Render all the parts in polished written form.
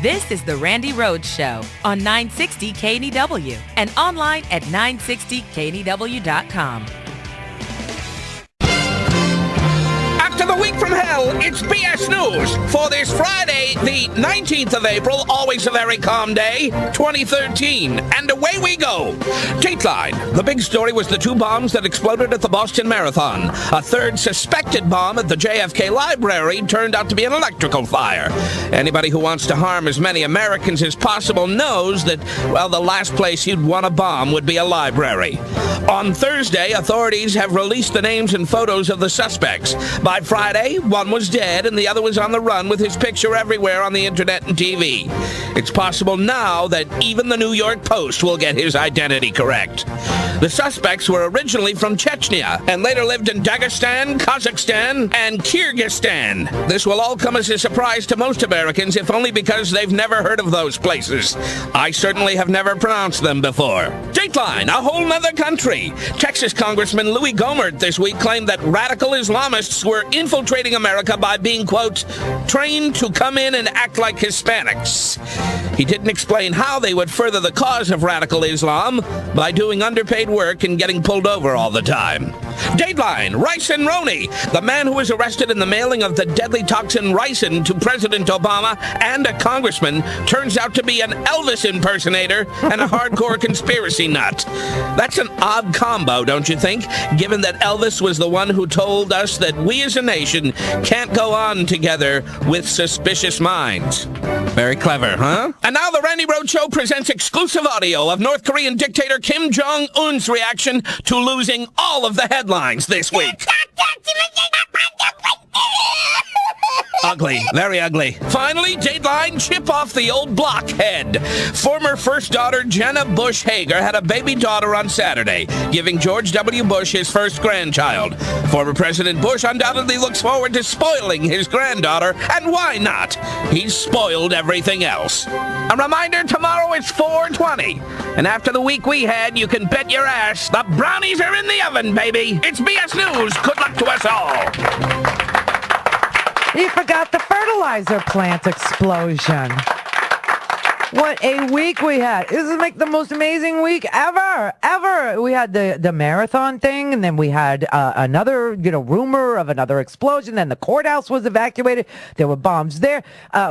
This is the Randi Rhodes Show on 960 KNEW and online at 960KNEW.com. After the week from hell, it's BS News for this Friday, the 19th of April, always a very calm day, 2013. And away we go. Dateline. The big story was the two bombs that exploded at the Boston Marathon. A third suspected bomb at the JFK Library turned out to be an electrical fire. Anybody who wants to harm as many Americans as possible knows that, well, the last place you'd want a bomb would be a library. On Thursday, authorities have released the names and photos of the suspects. By Friday, one was dead and the other was on the run with his picture everywhere on the internet and TV. It's possible now that even the New York Post will get his identity correct. The suspects were originally from Chechnya and later lived in Dagestan, Kazakhstan, and Kyrgyzstan. This will all come as a surprise to most Americans, if only because they've never heard of those places. I certainly have never pronounced them before. Dateline, a whole nother country. Texas Congressman Louis Gohmert this week claimed that radical Islamists were infiltrating America by being, quote, trained to come in and act like Hispanics. He didn't explain how they would further the cause of radical Islam by doing underpaid work and getting pulled over all the time. Dateline, ricin Roney, the man who was arrested in the mailing of the deadly toxin ricin to President Obama and a congressman, turns out to be an Elvis impersonator and a hardcore conspiracy nut. That's an odd combo, don't you think? Given that Elvis was the one who told us that we as a nation can't go on together with suspicious minds. Very clever, huh? And now the Randi Rhodes Show presents exclusive audio of North Korean dictator Kim Jong-un's reaction to losing all of the headlines this week. Ugly. Very ugly. Finally, Dateline, chip off the old blockhead. Former first daughter Jenna Bush Hager had a baby daughter on Saturday, giving George W. Bush his first grandchild. Former President Bush undoubtedly looks forward to spoiling his granddaughter, and why not? He's spoiled everything else. A reminder, tomorrow is 420. And after the week we had, you can bet your ass the brownies are in the oven, baby. It's BS News. Good luck to us all. You forgot the fertilizer plant explosion. What a week we had. This is like the most amazing week ever. We had the marathon thing, and then we had another, rumor of another explosion. Then the courthouse was evacuated. There were bombs there.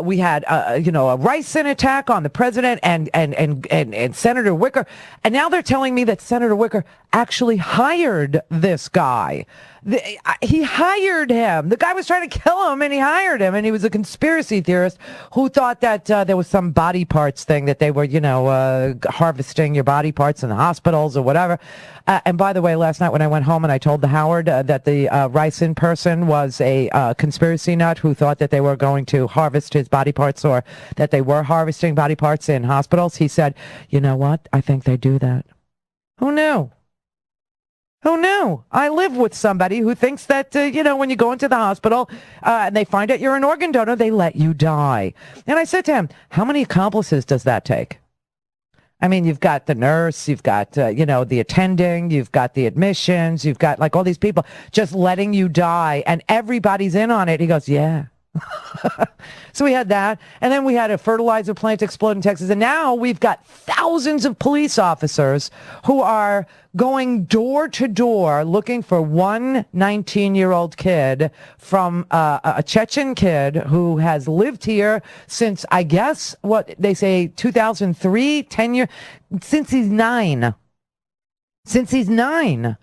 We had, a ricin attack on the president and Senator Wicker. And now they're telling me that Senator Wicker actually hired this guy. He hired him. The guy was trying to kill him, and he hired him. And he was a conspiracy theorist who thought that there was some body parts thing that they were, harvesting your body parts in the hospitals or whatever. And by the way, last night when I went home and I told the Howard that the ricin person was a conspiracy nut who thought that they were going to harvest his body parts or that they were harvesting body parts in hospitals, he said, you know what? I think they do that. Who knew? Who knew? I live with somebody who thinks that, when you go into the hospital and they find out you're an organ donor, they let you die. And I said to him, how many accomplices does that take? I mean, you've got the nurse, you've got, the attending, you've got the admissions, you've got like all these people just letting you die and everybody's in on it. He goes, yeah. So we had that, and then we had a fertilizer plant explode in Texas, and now we've got thousands of police officers who are going door to door looking for one 19-year-old kid from a Chechen kid who has lived here since, I guess, what they say, 2003, 10 years, since he's 9. Since he's 9.